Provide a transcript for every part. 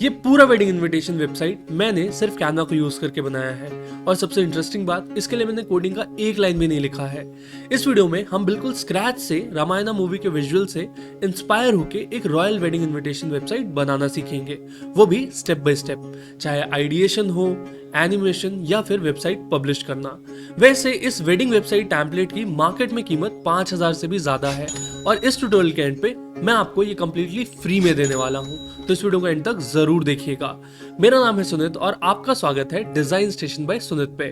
ये पूरा wedding invitation website मैंने सिर्फ कैनवा को यूज करके बनाया है और सबसे इंटरेस्टिंग बात, इसके लिए मैंने कोडिंग का एक लाइन भी नहीं लिखा है। इस वीडियो में हम बिल्कुल स्क्रैच से रामायणा मूवी के विजुअल से इंस्पायर होके एक रॉयल वेडिंग इनविटेशन वेबसाइट बनाना सीखेंगे, वो भी स्टेप बाय स्टेप, चाहे आइडिएशन हो, एनिमेशन या फिर वेबसाइट पब्लिश करना। वैसे इस वेडिंग वेबसाइट टेम्पलेट की मार्केट में कीमत 5000 से भी ज्यादा है और इस ट्यूटोरियल के एंड पे मैं आपको ये कंप्लीटली फ्री में देने वाला हूँ, तो इस वीडियो को एंड तक जरूर देखिएगा। मेरा नाम है सुनित और आपका स्वागत है डिजाइन स्टेशन बाय सुनित पे।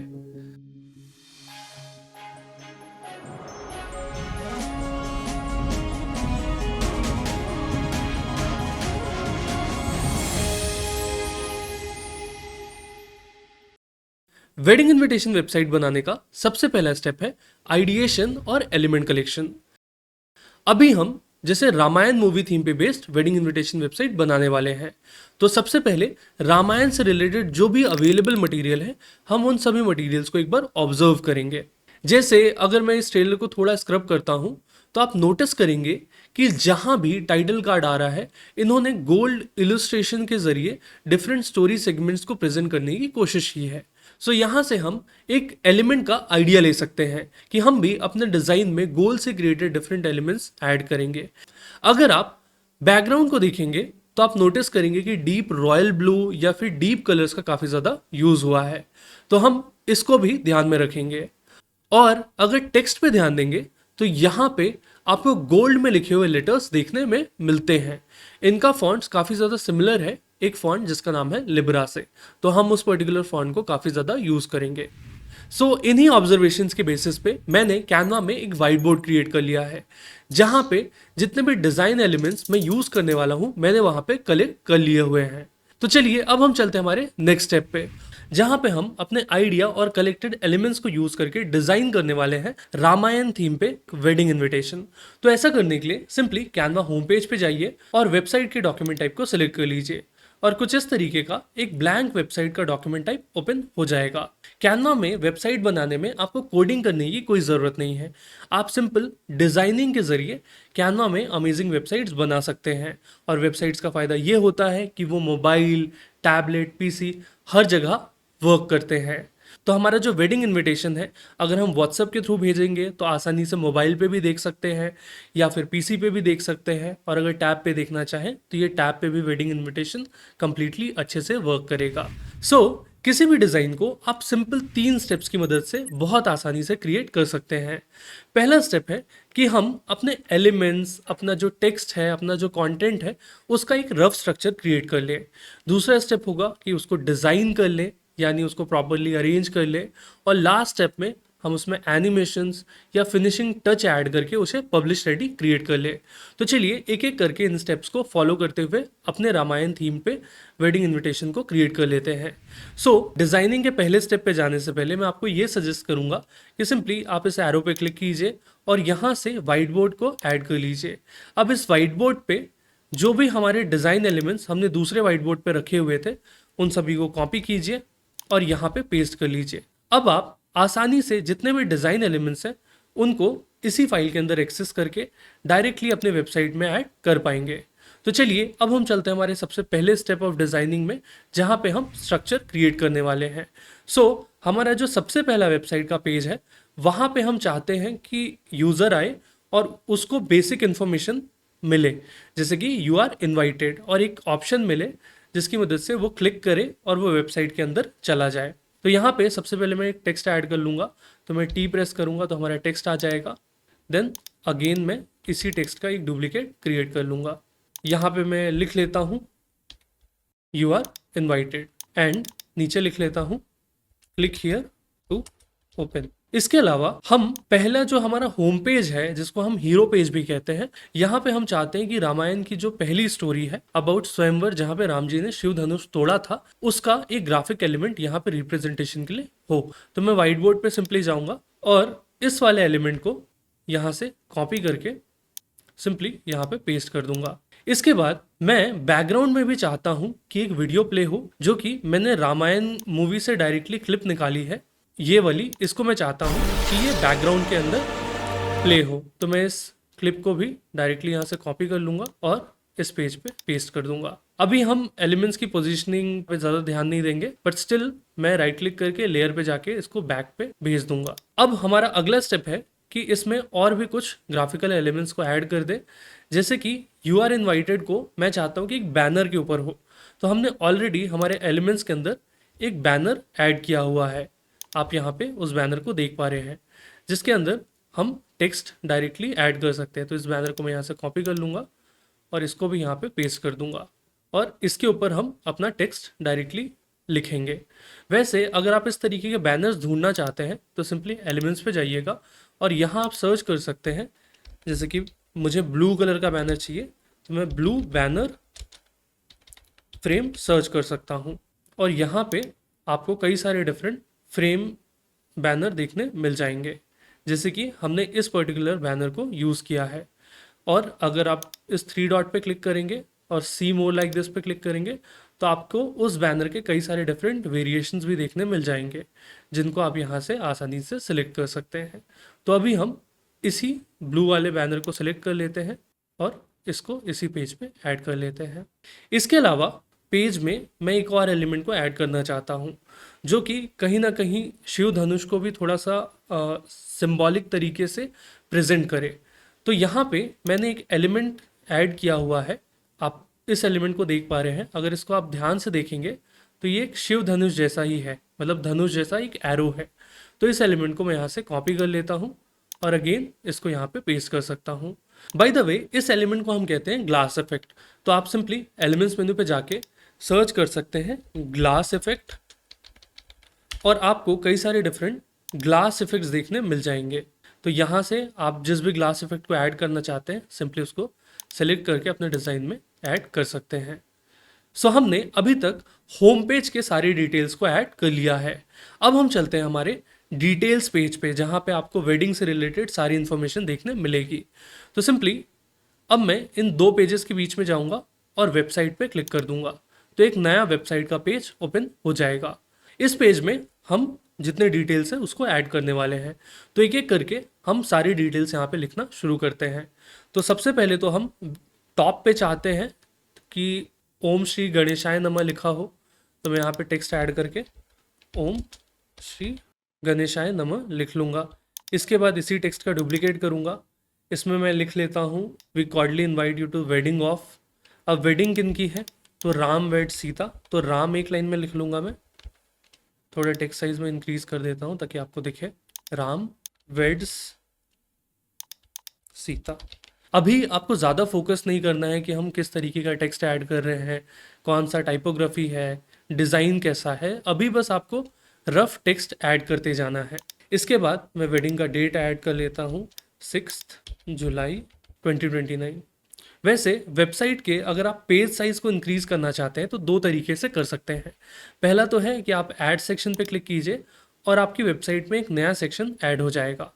वेडिंग इनविटेशन वेबसाइट बनाने का सबसे पहला स्टेप है आइडिएशन और एलिमेंट कलेक्शन। अभी हम जैसे रामायण मूवी थीम पे बेस्ड वेडिंग इनविटेशन वेबसाइट बनाने वाले हैं, तो सबसे पहले रामायण से रिलेटेड जो भी अवेलेबल मटेरियल है, हम उन सभी मटेरियल्स को एक बार ऑब्जर्व करेंगे। जैसे अगर मैं इस ट्रेलर को थोड़ा स्क्रब करता हूं तो आप नोटिस करेंगे कि जहां भी टाइटल कार्ड आ रहा है, इन्होंने गोल्ड इलस्ट्रेशन के जरिए डिफरेंट स्टोरी सेगमेंट्स को प्रेजेंट करने की कोशिश की है। सो यहाँ से हम एक एलिमेंट का आइडिया ले सकते हैं कि हम भी अपने डिजाइन में गोल से क्रिएटेड डिफरेंट एलिमेंट्स ऐड करेंगे। अगर आप बैकग्राउंड को देखेंगे तो आप नोटिस करेंगे कि डीप रॉयल ब्लू या फिर डीप कलर्स का काफी ज्यादा यूज हुआ है, तो हम इसको भी ध्यान में रखेंगे। और अगर टेक्स्ट पे ध्यान देंगे तो यहाँ पे आपको गोल्ड में लिखे हुए लेटर्स देखने में मिलते हैं। इनका फॉन्ट्स काफी ज्यादा सिमिलर है एक फॉन्ट जिसका नाम है लिब्रा से, तो हम उस पर्टिकुलर फॉन्ट को काफी ज्यादा यूज करेंगे। सो इन्हीं ऑब्जर्वेशंस के बेसिस पे मैंने कैनवा में एक व्हाइट बोर्ड क्रिएट कर लिया है, जहां पे जितने भी डिजाइन एलिमेंट्स मैं यूज करने वाला हूं मैंने वहां पे कलेक्ट कर लिए हुए हैं। तो चलिए अब हम चलते हैं हमारे नेक्स्ट स्टेप पे, जहां पे हम अपने आइडिया और कलेक्टेड एलिमेंट्स को यूज करके डिजाइन करने वाले हैं रामायण थीम पे वेडिंग इनविटेशन। तो ऐसा करने के लिए सिंपली कैनवा होम पेज पे जाइए और वेबसाइट के डॉक्यूमेंट टाइप को सिलेक्ट कर लीजिए और कुछ इस तरीके का एक ब्लैंक वेबसाइट का डॉक्यूमेंट टाइप ओपन हो जाएगा। कैनवा में वेबसाइट बनाने में आपको कोडिंग करने की कोई ज़रूरत नहीं है, आप सिंपल डिज़ाइनिंग के ज़रिए कैनवा में अमेजिंग वेबसाइट्स बना सकते हैं। और वेबसाइट्स का फ़ायदा ये होता है कि वो मोबाइल, टैबलेट, पीसी हर जगह वर्क करते हैं। तो हमारा जो वेडिंग इनविटेशन है, अगर हम व्हाट्सएप के थ्रू भेजेंगे तो आसानी से मोबाइल पे भी देख सकते हैं या फिर पीसी पे भी देख सकते हैं, और अगर टैब पे देखना चाहें तो ये टैब पे भी वेडिंग इनविटेशन कंप्लीटली अच्छे से वर्क करेगा। किसी भी डिज़ाइन को आप सिंपल 3 स्टेप्स की मदद से बहुत आसानी से क्रिएट कर सकते हैं। पहला स्टेप है कि हम अपने एलिमेंट्स, अपना जो टेक्स्ट है, अपना जो कंटेंट है, उसका एक रफ स्ट्रक्चर क्रिएट कर लें। दूसरा स्टेप होगा कि उसको डिज़ाइन कर लें, यानी उसको प्रॉपरली अरेंज कर ले, और लास्ट स्टेप में हम उसमें एनिमेशंस या फिनिशिंग टच ऐड करके उसे पब्लिश रेडी क्रिएट कर ले। तो चलिए एक एक करके इन स्टेप्स को फॉलो करते हुए अपने रामायण थीम पे वेडिंग इनविटेशन को क्रिएट कर लेते हैं। डिजाइनिंग के पहले स्टेप पे जाने से पहले मैं आपको ये सजेस्ट करूंगा कि सिंपली आप इस एरो पे क्लिक कीजिए और यहाँ से व्हाइट बोर्ड को ऐड कर लीजिए। अब इस व्हाइट बोर्ड पे जो भी हमारे डिजाइन एलिमेंट्स हमने दूसरे व्हाइट बोर्ड पे रखे हुए थे, उन सभी को कॉपी कीजिए और यहाँ पे पेस्ट कर लीजिए। अब आप आसानी से जितने भी डिज़ाइन एलिमेंट्स हैं उनको इसी फाइल के अंदर एक्सेस करके डायरेक्टली अपने वेबसाइट में ऐड कर पाएंगे। तो चलिए अब हम चलते हैं हमारे सबसे पहले स्टेप ऑफ डिज़ाइनिंग में, जहाँ पे हम स्ट्रक्चर क्रिएट करने वाले हैं। हमारा जो सबसे पहला वेबसाइट का पेज है, वहाँ पे हम चाहते हैं कि यूज़र आए और उसको बेसिक इन्फॉर्मेशन मिले, जैसे कि यू आर इन्वाइटेड, और एक ऑप्शन मिले जिसकी मदद से वो क्लिक करे और वो वेबसाइट के अंदर चला जाए। तो यहाँ पे सबसे पहले मैं एक टेक्स्ट ऐड कर लूँगा, तो मैं टी प्रेस करूँगा तो हमारा टेक्स्ट आ जाएगा। देन अगेन मैं इसी टेक्स्ट का एक डुप्लीकेट क्रिएट कर लूँगा। यहाँ पे मैं लिख लेता हूँ यू आर इन्वाइटेड एंड नीचे लिख लेता हूँ क्लिक हियर टू ओपन। इसके अलावा हम पहला जो हमारा होम पेज है, जिसको हम हीरो पेज भी कहते हैं, यहाँ पे हम चाहते हैं कि रामायण की जो पहली स्टोरी है अबाउट स्वयंवर, जहाँ पे राम जी ने शिव धनुष तोड़ा था, उसका एक ग्राफिक एलिमेंट यहाँ पे रिप्रेजेंटेशन के लिए हो। तो मैं व्हाइट बोर्ड पे सिंपली जाऊंगा और इस वाले एलिमेंट को यहाँ से कॉपी करके सिंपली यहाँ पे पेस्ट कर दूंगा। इसके बाद मैं बैकग्राउंड में भी चाहता हूँ कि एक वीडियो प्ले हो, जो कि मैंने रामायण मूवी से डायरेक्टली क्लिप निकाली है, ये वाली, इसको मैं चाहता हूँ कि ये बैकग्राउंड के अंदर प्ले हो। तो मैं इस क्लिप को भी डायरेक्टली यहाँ से कॉपी कर लूँगा और इस पेज पे पेस्ट कर दूंगा। अभी हम एलिमेंट्स की पोजीशनिंग पे ज़्यादा ध्यान नहीं देंगे, बट स्टिल मैं राइट क्लिक करके लेयर पे जाके इसको बैक पे भेज दूंगा। अब हमारा अगला स्टेप है कि इसमें और भी कुछ ग्राफिकल एलिमेंट्स को ऐड कर दे। जैसे कि यू आर इन्वाइटेड को मैं चाहता हूँ कि एक बैनर के ऊपर हो, तो हमने ऑलरेडी हमारे एलिमेंट्स के अंदर एक बैनर ऐड किया हुआ है। आप यहाँ पे उस बैनर को देख पा रहे हैं, जिसके अंदर हम टेक्स्ट डायरेक्टली ऐड कर सकते हैं। तो इस बैनर को मैं यहाँ से कॉपी कर लूँगा और इसको भी यहाँ पे पेस्ट कर दूंगा, और इसके ऊपर हम अपना टेक्स्ट डायरेक्टली लिखेंगे। वैसे अगर आप इस तरीके के बैनर्स ढूंढना चाहते हैं तो सिंपली एलिमेंट्स पे जाइएगा और यहाँ आप सर्च कर सकते हैं। जैसे कि मुझे ब्लू कलर का बैनर चाहिए, तो मैं ब्लू बैनर फ्रेम सर्च कर सकता हूँ, और यहाँ पे आपको कई सारे डिफरेंट फ्रेम बैनर देखने मिल जाएंगे, जैसे कि हमने इस पर्टिकुलर बैनर को यूज़ किया है। और अगर आप इस थ्री डॉट पे क्लिक करेंगे और सी मोर लाइक दिस पे क्लिक करेंगे तो आपको उस बैनर के कई सारे डिफरेंट वेरिएशंस भी देखने मिल जाएंगे, जिनको आप यहाँ से आसानी से सिलेक्ट कर सकते हैं। तो अभी हम इसी ब्लू वाले बैनर को सिलेक्ट कर लेते हैं और इसको इसी पेज पे ऐड कर लेते हैं। इसके अलावा पेज में मैं एक और एलिमेंट को ऐड करना चाहता हूँ, जो कि कहीं ना कहीं शिव धनुष को भी थोड़ा सा सिंबॉलिक तरीके से प्रेजेंट करे। तो यहाँ पे मैंने एक एलिमेंट ऐड किया हुआ है, आप इस एलिमेंट को देख पा रहे हैं। अगर इसको आप ध्यान से देखेंगे तो ये एक शिव धनुष जैसा ही है, मतलब धनुष जैसा एक एरो है। तो इस एलिमेंट को मैं यहाँ से कॉपी कर लेता हूँ और अगेन इसको यहाँ पे पेस्ट कर सकता हूँ। बाय द वे, इस एलिमेंट को हम कहते हैं ग्लास इफेक्ट। तो आप सिंपली एलिमेंट्स मेन्यू पे जाके सर्च कर सकते हैं ग्लास इफेक्ट, और आपको कई सारे डिफरेंट ग्लास इफेक्ट्स देखने मिल जाएंगे। तो यहाँ से आप जिस भी ग्लास इफेक्ट को ऐड करना चाहते हैं सिंपली उसको सेलेक्ट करके अपने डिज़ाइन में ऐड कर सकते हैं। सो हमने अभी तक होम पेज के सारी डिटेल्स को ऐड कर लिया है। अब हम चलते हैं हमारे डिटेल्स पेज पे, जहाँ पे आपको वेडिंग से रिलेटेड सारी इन्फॉर्मेशन देखने मिलेगी। तो सिंपली अब मैं इन दो पेजेस के बीच में जाऊँगा और वेबसाइट पे क्लिक कर दूंगा, तो एक नया वेबसाइट का पेज ओपन हो जाएगा। इस पेज में हम जितने डिटेल्स हैं उसको ऐड करने वाले हैं। तो एक एक करके हम सारी डिटेल्स यहाँ पे लिखना शुरू करते हैं। तो सबसे पहले तो हम टॉप पे चाहते हैं कि ओम श्री गणेशाय नमः लिखा हो, तो मैं यहाँ पे टेक्स्ट ऐड करके ओम श्री गणेशाय नमः लिख लूँगा। इसके बाद इसी टेक्स्ट का डुप्लीकेट करूँगा, इसमें मैं लिख लेता हूँ we cordially invite you to wedding of. अब वेडिंग किन की है, तो राम वेड सीता, तो राम एक लाइन में लिख लूँगा मैं। थोड़ा टेक्स्ट साइज में इंक्रीज कर देता हूँ ताकि आपको दिखे, राम वेड्स सीता। अभी आपको ज़्यादा फोकस नहीं करना है कि हम किस तरीके का टेक्स्ट ऐड कर रहे हैं, कौन सा टाइपोग्राफी है, डिज़ाइन कैसा है। अभी बस आपको रफ टेक्स्ट ऐड करते जाना है। इसके बाद मैं वेडिंग का डेट ऐड कर लेता हूँ 6 जुलाई 2029। वैसे वेबसाइट के अगर आप पेज साइज़ को इंक्रीज़ करना चाहते हैं तो दो तरीके से कर सकते हैं। पहला तो है कि आप ऐड सेक्शन पे क्लिक कीजिए और आपकी वेबसाइट में एक नया सेक्शन ऐड हो जाएगा।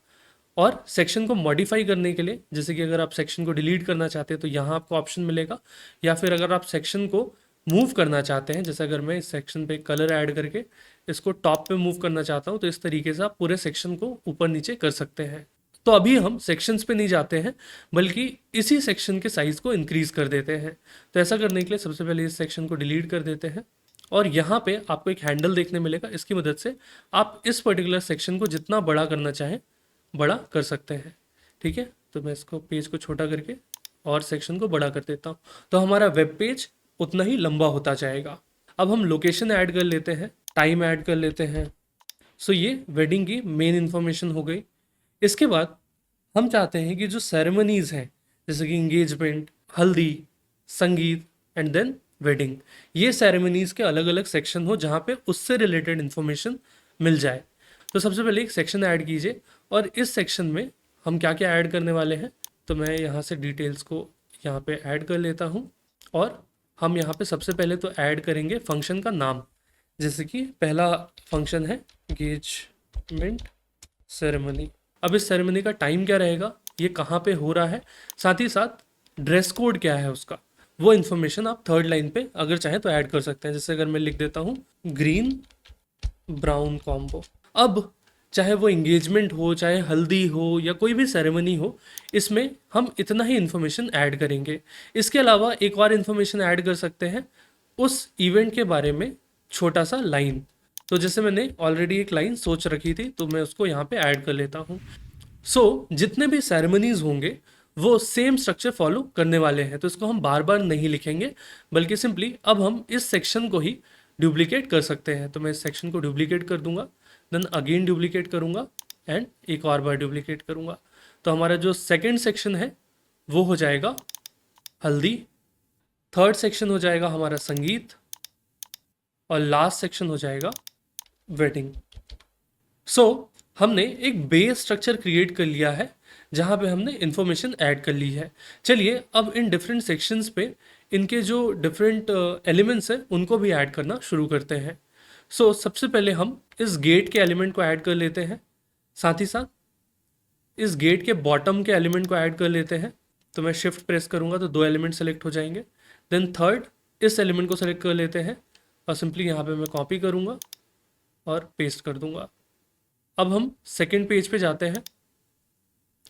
और सेक्शन को मॉडिफाई करने के लिए, जैसे कि अगर आप सेक्शन को डिलीट करना चाहते हैं तो यहाँ आपको ऑप्शन मिलेगा, या फिर अगर आप सेक्शन को मूव करना चाहते हैं, जैसे अगर मैं इस सेक्शन पे कलर ऐड करके इसको टॉप पे मूव करना चाहता हूँ, तो इस तरीके से आप पूरे सेक्शन को ऊपर नीचे कर सकते हैं। तो अभी हम सेक्शंस पे नहीं जाते हैं, बल्कि इसी सेक्शन के साइज़ को इंक्रीज़ कर देते हैं। तो ऐसा करने के लिए सबसे पहले इस सेक्शन को डिलीट कर देते हैं, और यहाँ पे आपको एक हैंडल देखने मिलेगा। इसकी मदद से आप इस पर्टिकुलर सेक्शन को जितना बड़ा करना चाहें बड़ा कर सकते हैं। ठीक है, तो मैं इसको पेज को छोटा करके और सेक्शन को बड़ा कर देता हूँ, तो हमारा वेब पेज उतना ही लंबा होता जाएगा। अब हम लोकेशन ऐड कर लेते हैं, टाइम ऐड कर लेते हैं। सो ये वेडिंग की मेन इन्फॉर्मेशन हो गई। इसके बाद हम चाहते हैं कि जो सेरेमनीज़ हैं, जैसे कि इंगेजमेंट, हल्दी, संगीत एंड देन वेडिंग, ये सेरेमनीज़ के अलग अलग सेक्शन हो जहाँ पे उससे रिलेटेड इन्फॉर्मेशन मिल जाए। तो सबसे पहले एक सेक्शन ऐड कीजिए, और इस सेक्शन में हम क्या क्या ऐड करने वाले हैं, तो मैं यहाँ से डिटेल्स को यहाँ पे ऐड कर लेता हूँ। और हम यहाँ पे सबसे पहले तो ऐड करेंगे फंक्शन का नाम। जैसे कि पहला फंक्शन है एंगेजमेंट सेरेमनी। अब इस सेरेमनी का टाइम क्या रहेगा, ये कहाँ पे हो रहा है, साथ ही साथ ड्रेस कोड क्या है उसका, वो इन्फॉर्मेशन आप थर्ड लाइन पे अगर चाहें तो ऐड कर सकते हैं। जैसे अगर मैं लिख देता हूँ ग्रीन ब्राउन कॉम्बो। अब चाहे वो एंगेजमेंट हो, चाहे हल्दी हो या कोई भी सेरेमनी हो, इसमें हम इतना ही इन्फॉर्मेशन ऐड करेंगे। इसके अलावा एक और इन्फॉर्मेशन ऐड कर सकते हैं उस इवेंट के बारे में, छोटा सा लाइन। तो जैसे मैंने ऑलरेडी एक लाइन सोच रखी थी, तो मैं उसको यहाँ पे ऐड कर लेता हूँ। जितने भी सेरेमनीज होंगे वो सेम स्ट्रक्चर फॉलो करने वाले हैं, तो इसको हम बार बार नहीं लिखेंगे, बल्कि सिंपली अब हम इस सेक्शन को ही डुप्लीकेट कर सकते हैं। तो मैं इस सेक्शन को डुप्लीकेट कर दूंगा, देन अगेन डुप्लीकेट करूंगा एंड एक और बार डुप्लीकेट करूंगा। तो हमारा जो सेकेंड सेक्शन है वो हो जाएगा हल्दी, थर्ड सेक्शन हो जाएगा हमारा संगीत, और लास्ट सेक्शन हो जाएगा वेडिंग। हमने एक बेस स्ट्रक्चर क्रिएट कर लिया है जहाँ पे हमने इंफॉर्मेशन ऐड कर ली है। चलिए अब इन डिफरेंट सेक्शंस पे इनके जो डिफरेंट एलिमेंट्स हैं उनको भी ऐड करना शुरू करते हैं। सबसे पहले हम इस गेट के एलिमेंट को ऐड कर लेते हैं, साथ ही साथ इस गेट के बॉटम के एलिमेंट को ऐड कर लेते हैं। तो मैं शिफ्ट प्रेस करूँगा तो दो एलिमेंट सेलेक्ट हो जाएंगे। देन थर्ड इस एलिमेंट को सेलेक्ट कर लेते हैं और सिंपली यहाँ पे मैं कॉपी करूँगा और पेस्ट कर दूँगा। अब हम सेकेंड पेज पे जाते हैं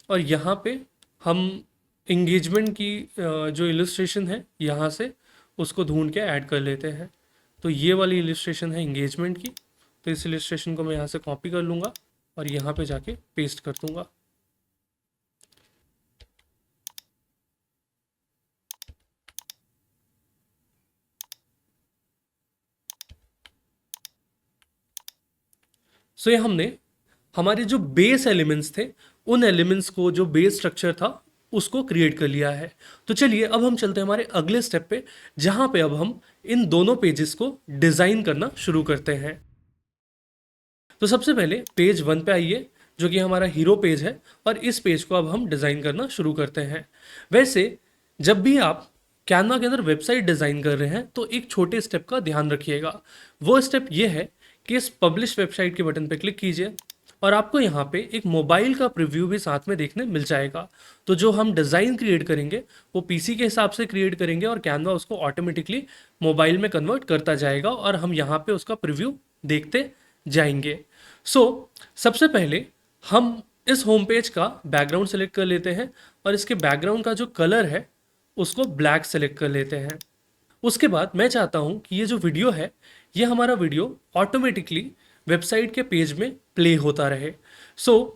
और यहाँ पे हम इंगेजमेंट की जो इलस्ट्रेशन है यहाँ से उसको ढूंढ के ऐड कर लेते हैं। तो ये वाली इलस्ट्रेशन है इंगेजमेंट की, तो इस इलस्ट्रेशन को मैं यहाँ से कॉपी कर लूँगा और यहाँ पे जाके पेस्ट कर दूँगा। ये हमने हमारे जो बेस एलिमेंट्स थे उन एलिमेंट्स को, जो बेस स्ट्रक्चर था उसको क्रिएट कर लिया है। तो चलिए अब हम चलते हैं हमारे अगले स्टेप पे, जहाँ पे अब हम इन दोनों पेजेस को डिज़ाइन करना शुरू करते हैं। तो सबसे पहले पेज 1 पे आइए, जो कि हमारा हीरो पेज है, और इस पेज को अब हम डिज़ाइन करना शुरू करते हैं। वैसे जब भी आप कैनवा के अंदर वेबसाइट डिज़ाइन कर रहे हैं तो एक छोटे स्टेप का ध्यान रखिएगा। वो स्टेप ये है कि इस पब्लिश वेबसाइट के बटन पर क्लिक कीजिए और आपको यहाँ पे एक मोबाइल का प्रीव्यू भी साथ में देखने मिल जाएगा। तो जो हम डिज़ाइन क्रिएट करेंगे वो पीसी के हिसाब से क्रिएट करेंगे और कैनवा उसको ऑटोमेटिकली मोबाइल में कन्वर्ट करता जाएगा और हम यहाँ पे उसका प्रीव्यू देखते जाएंगे। सबसे पहले हम इस होम पेज का बैकग्राउंड सेलेक्ट कर लेते हैं और इसके बैकग्राउंड का जो कलर है उसको ब्लैक सेलेक्ट कर लेते हैं। उसके बाद मैं चाहता हूँ कि ये जो वीडियो है, ये हमारा वीडियो ऑटोमेटिकली वेबसाइट के पेज में प्ले होता रहे।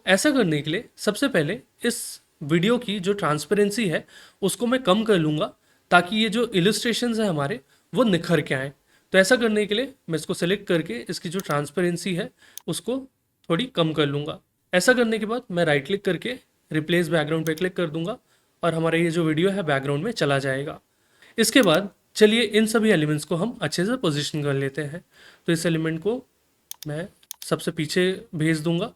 ऐसा करने के लिए सबसे पहले इस वीडियो की जो ट्रांसपेरेंसी है उसको मैं कम कर लूँगा, ताकि ये जो इलस्ट्रेशंस है हमारे वो निखर के आएँ। तो ऐसा करने के लिए मैं इसको सेलेक्ट करके इसकी जो ट्रांसपेरेंसी है उसको थोड़ी कम कर लूँगा। ऐसा करने के बाद मैं राइट क्लिक करके रिप्लेस बैकग्राउंड पे क्लिक कर दूंगा और हमारा ये जो वीडियो है बैकग्राउंड में चला जाएगा। इसके बाद चलिए इन सभी एलिमेंट्स को हम अच्छे से पोजीशन कर लेते हैं। तो इस एलिमेंट को मैं सबसे पीछे भेज दूंगा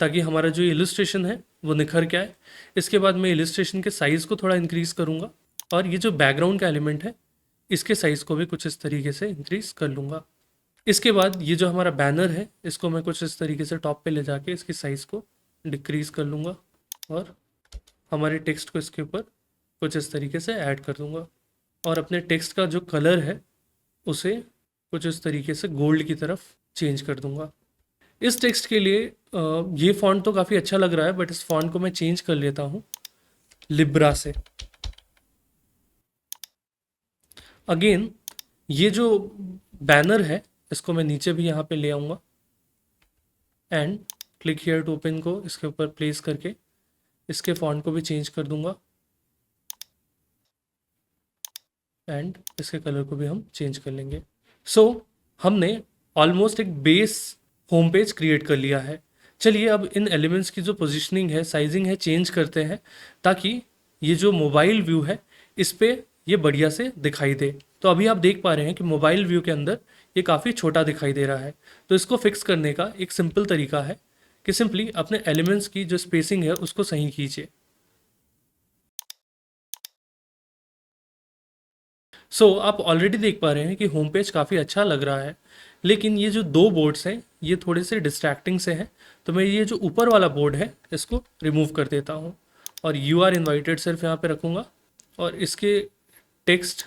ताकि हमारा जो इलस्ट्रेशन है वो निखर के आए। इसके बाद मैं इलस्ट्रेशन के साइज़ को थोड़ा इंक्रीज़ करूँगा और ये जो बैकग्राउंड का एलिमेंट है इसके साइज़ को भी कुछ इस तरीके से इंक्रीज़ कर लूँगा। इसके बाद ये जो हमारा बैनर है इसको मैं कुछ इस तरीके से टॉप पे ले जाके इसकी साइज़ को डिक्रीज़ कर लूँगा और हमारे टेक्स्ट को इसके ऊपर कुछ इस तरीके से ऐड कर दूँगा और अपने टेक्स्ट का जो कलर है उसे कुछ इस तरीके से गोल्ड की तरफ चेंज कर दूँगा। इस टेक्स्ट के लिए ये फॉन्ट तो काफ़ी अच्छा लग रहा है, बट इस फॉन्ट को मैं चेंज कर लेता हूँ लिब्रा से। अगेन ये जो बैनर है इसको मैं नीचे भी यहाँ पे ले आऊँगा and click here to open को इसके ऊपर प्लेस करके इसके फॉन्ट को भी चेंज कर दूंगा एंड इसके कलर को भी हम चेंज कर लेंगे। हमने ऑलमोस्ट एक बेस होम पेज क्रिएट कर लिया है। चलिए अब इन एलिमेंट्स की जो पोजीशनिंग है, साइजिंग है, चेंज करते हैं ताकि ये जो मोबाइल व्यू है इस पे ये बढ़िया से दिखाई दे। तो अभी आप देख पा रहे हैं कि मोबाइल व्यू के अंदर ये काफ़ी छोटा दिखाई दे रहा है। तो इसको फिक्स करने का एक सिंपल तरीका है कि सिंपली अपने एलिमेंट्स की जो स्पेसिंग है उसको सही कीजिए। आप ऑलरेडी देख पा रहे हैं कि होम पेज काफ़ी अच्छा लग रहा है, लेकिन ये जो दो बोर्ड्स हैं ये थोड़े से डिस्ट्रैक्टिंग से हैं। तो मैं ये जो ऊपर वाला बोर्ड है इसको रिमूव कर देता हूँ और यू आर इन्वाइटेड सिर्फ यहाँ पे रखूँगा और इसके टेक्स्ट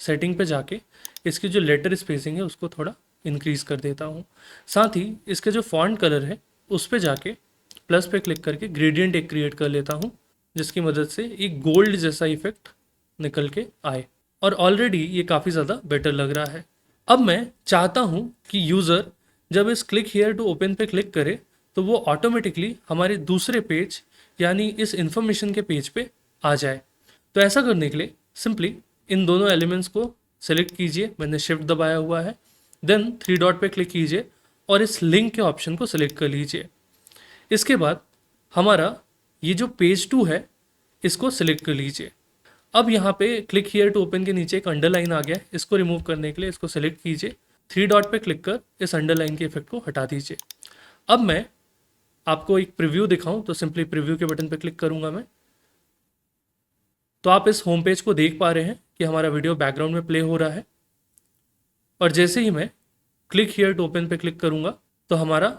सेटिंग पे जाके इसकी जो लेटर स्पेसिंग है उसको थोड़ा इंक्रीज़ कर देता हूँ। साथ ही इसके जो फॉन्ट कलर है उस पे जाके प्लस पे क्लिक करके ग्रेडियंट एक क्रिएट कर लेता हूँ, जिसकी मदद से एक गोल्ड जैसा इफेक्ट निकल के आए, और ऑलरेडी ये काफ़ी ज़्यादा बेटर लग रहा है। अब मैं चाहता हूँ कि यूज़र जब इस क्लिक हियर टू ओपन पे क्लिक करे तो वो ऑटोमेटिकली हमारे दूसरे पेज यानी इस इंफॉर्मेशन के पेज पे आ जाए। तो ऐसा करने के लिए सिंपली इन दोनों एलिमेंट्स को सेलेक्ट कीजिए, मैंने शिफ्ट दबाया हुआ है, देन थ्री डॉट पे क्लिक कीजिए और इस लिंक के ऑप्शन को सिलेक्ट कर लीजिए। इसके बाद हमारा ये जो पेज 2 है इसको सिलेक्ट कर लीजिए। अब यहाँ पे क्लिक हियर टू ओपन के नीचे एक अंडरलाइन आ गया है, इसको रिमूव करने के लिए इसको सेलेक्ट कीजिए, थ्री डॉट पे क्लिक कर इस अंडरलाइन के इफेक्ट को हटा दीजिए। अब मैं आपको एक प्रीव्यू दिखाऊं तो सिंपली प्रीव्यू के बटन पे क्लिक करूंगा मैं, तो आप इस होम पेज को देख पा रहे हैं कि हमारा वीडियो बैकग्राउंड में प्ले हो रहा है। और जैसे ही मैं क्लिक हियर टू ओपन पे क्लिक करूंगा तो हमारा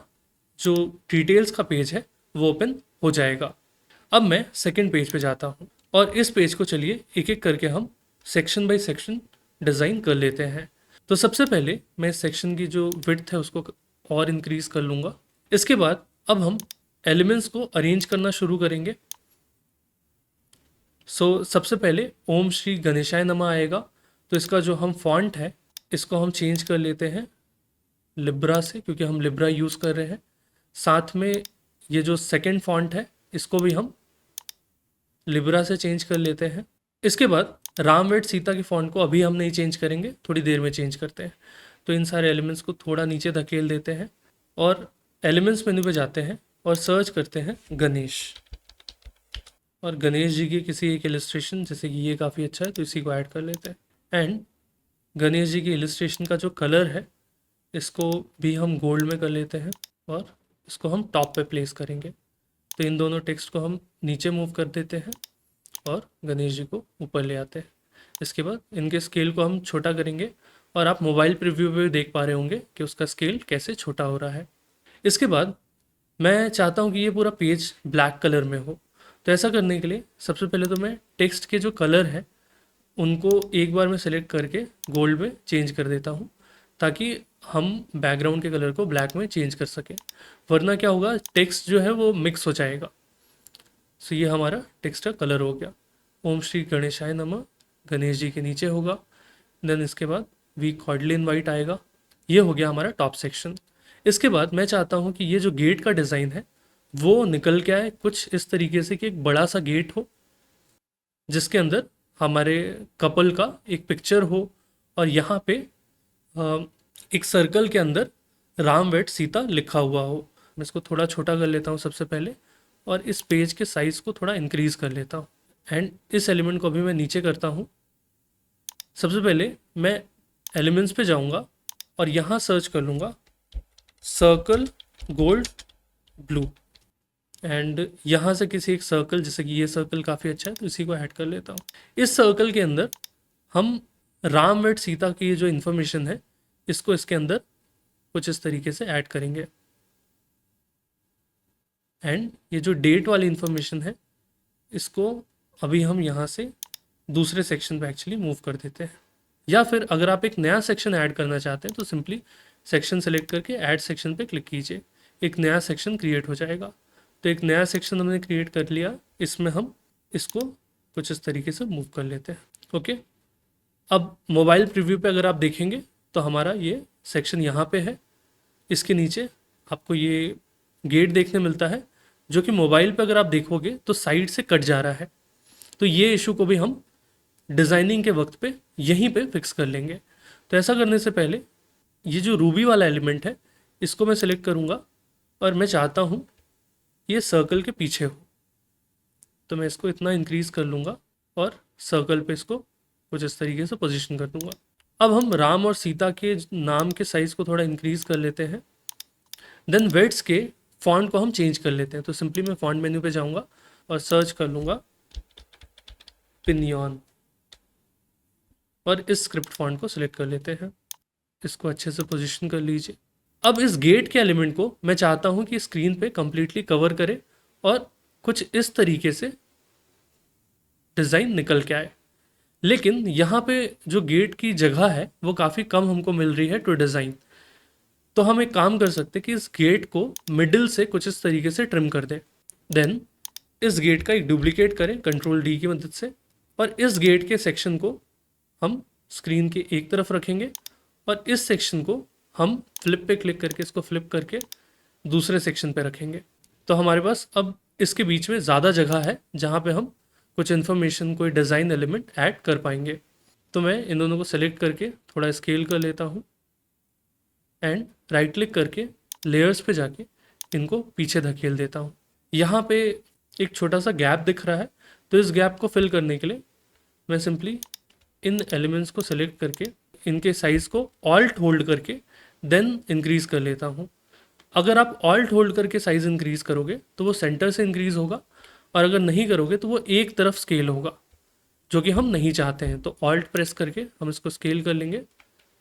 जो डिटेल्स का पेज है वो ओपन हो जाएगा। अब मैं सेकंड पेज पे जाता हूँ और इस पेज को चलिए एक एक करके हम सेक्शन बाय सेक्शन डिज़ाइन कर लेते हैं। तो सबसे पहले मैं इस सेक्शन की जो विड्थ है उसको और इंक्रीज कर लूँगा। इसके बाद अब हम एलिमेंट्स को अरेंज करना शुरू करेंगे। सबसे पहले ओम श्री गणेशाय नमः आएगा, तो इसका जो हम फॉन्ट है इसको हम चेंज कर लेते हैं लिब्रा से, क्योंकि हम लिब्रा यूज़ कर रहे हैं। साथ में ये जो सेकंड फॉन्ट है इसको भी हम लिब्रा से चेंज कर लेते हैं। इसके बाद राम वेट सीता के फॉन्ट को अभी हम नहीं चेंज करेंगे, थोड़ी देर में चेंज करते हैं। तो इन सारे एलिमेंट्स को थोड़ा नीचे धकेल देते हैं और एलिमेंट्स मेन्यू पे जाते हैं और सर्च करते हैं गणेश, और गणेश जी की किसी एक इलस्ट्रेशन, जैसे कि ये काफ़ी अच्छा है तो इसी को ऐड कर लेते हैं। एंड गणेश जी की इलस्ट्रेशन का जो कलर है इसको भी हम गोल्ड में कर लेते हैं और इसको हम टॉप पे प्लेस करेंगे। तो इन दोनों टेक्स्ट को हम नीचे मूव कर देते हैं और गणेश जी को ऊपर ले आते हैं। इसके बाद इनके स्केल को हम छोटा करेंगे और आप मोबाइल प्रीव्यू पे देख पा रहे होंगे कि उसका स्केल कैसे छोटा हो रहा है। इसके बाद मैं चाहता हूँ कि ये पूरा पेज ब्लैक कलर में हो, तो ऐसा करने के लिए सबसे पहले तो मैं टेक्स्ट के जो कलर है उनको एक बार में सेलेक्ट करके गोल्ड में चेंज कर देता हूँ, ताकि हम बैकग्राउंड के कलर को ब्लैक में चेंज कर सकें, वरना क्या होगा टेक्स्ट जो है वो मिक्स हो जाएगा। सो ये हमारा टेक्स्ट का कलर हो गया। ओम श्री गणेशाय नमः गणेश जी के नीचे होगा, देन इसके बाद वी कॉर्डलिन वाइट आएगा। ये हो गया हमारा टॉप सेक्शन। इसके बाद मैं चाहता हूँ कि ये जो गेट का डिज़ाइन है वो निकल के आए कुछ इस तरीके से कि एक बड़ा सा गेट हो जिसके अंदर हमारे कपल का एक पिक्चर हो, और यहाँ पे एक सर्कल के अंदर राम वेट सीता लिखा हुआ हो। मैं इसको थोड़ा छोटा कर लेता हूँ सबसे पहले और इस पेज के साइज़ को थोड़ा इंक्रीज़ कर लेता हूँ। एंड इस एलिमेंट को भी मैं नीचे करता हूँ। सबसे पहले मैं एलिमेंट्स पे जाऊँगा और यहाँ सर्च कर लूँगा सर्कल गोल्ड ब्लू, एंड यहाँ से किसी एक सर्कल, जैसे कि ये सर्कल काफ़ी अच्छा है तो इसी को ऐड कर लेता हूँ। इस सर्कल के अंदर हम राम वेट सीता की जो इन्फॉर्मेशन है इसको इसके अंदर कुछ इस तरीके से ऐड करेंगे। एंड ये जो डेट वाली इन्फॉर्मेशन है इसको अभी हम यहाँ से दूसरे सेक्शन पे एक्चुअली मूव कर देते हैं। या फिर अगर आप एक नया सेक्शन ऐड करना चाहते हैं तो सिंपली सेक्शन सेलेक्ट करके ऐड सेक्शन पे क्लिक कीजिए, एक नया सेक्शन क्रिएट हो जाएगा। तो एक नया सेक्शन हमने क्रिएट कर लिया, इसमें हम इसको कुछ इस तरीके से मूव कर लेते हैं। ओके, अब मोबाइल प्रीव्यू पे अगर आप देखेंगे तो हमारा ये सेक्शन यहाँ पे है, इसके नीचे आपको ये गेट देखने मिलता है जो कि मोबाइल पे अगर आप देखोगे तो साइड से कट जा रहा है। तो ये इशू को भी हम डिज़ाइनिंग के वक्त पे यहीं पे फिक्स कर लेंगे। तो ऐसा करने से पहले ये जो रूबी वाला एलिमेंट है इसको मैं सेलेक्ट करूँगा और मैं चाहता हूँ ये सर्कल के पीछे हो, तो मैं इसको इतना इंक्रीज़ कर लूँगा और सर्कल पे इसको कुछ इस तरीके से पोजीशन कर दूँगा। अब हम राम और सीता के नाम के साइज़ को थोड़ा इंक्रीज़ कर लेते हैं। देन वेट्स के फॉन्ट को हम चेंज कर लेते हैं। तो सिंपली मैं फॉन्ट मेन्यू पे जाऊँगा और सर्च कर लूँगा पिनियन और इस स्क्रिप्ट फॉन्ट को सिलेक्ट कर लेते हैं, इसको अच्छे से पोजीशन कर लीजिए। अब इस गेट के एलिमेंट को मैं चाहता हूँ कि स्क्रीन पे कम्प्लीटली कवर करे और कुछ इस तरीके से डिज़ाइन निकल के आए। लेकिन यहाँ पे जो गेट की जगह है वो काफ़ी कम हमको मिल रही है टू डिज़ाइन। तो हम एक काम कर सकते हैं कि इस गेट को मिडिल से कुछ इस तरीके से ट्रिम कर दें। देन इस गेट का एक डुप्लीकेट करें कंट्रोल डी की मदद से, और इस गेट के सेक्शन को हम स्क्रीन के एक तरफ रखेंगे और इस सेक्शन को हम फ्लिप पे क्लिक करके इसको फ्लिप करके दूसरे सेक्शन पे रखेंगे। तो हमारे पास अब इसके बीच में ज़्यादा जगह है जहाँ पे हम कुछ इन्फॉर्मेशन, कोई डिज़ाइन एलिमेंट ऐड कर पाएंगे। तो मैं इन दोनों को सेलेक्ट करके थोड़ा स्केल कर लेता हूँ एंड राइट क्लिक करके लेयर्स पे जाके इनको पीछे धकेल देता हूँ। यहाँ पे एक छोटा सा गैप दिख रहा है, तो इस गैप को फिल करने के लिए मैं सिंपली इन एलिमेंट्स को सेलेक्ट करके इनके साइज़ को ऑल्ट होल्ड करके देन इंक्रीज़ कर लेता हूँ। अगर आप ऑल्ट होल्ड करके साइज़ इंक्रीज़ करोगे तो वो सेंटर से इंक्रीज़ होगा, और अगर नहीं करोगे तो वो एक तरफ स्केल होगा, जो कि हम नहीं चाहते हैं। तो ऑल्ट प्रेस करके हम इसको स्केल कर लेंगे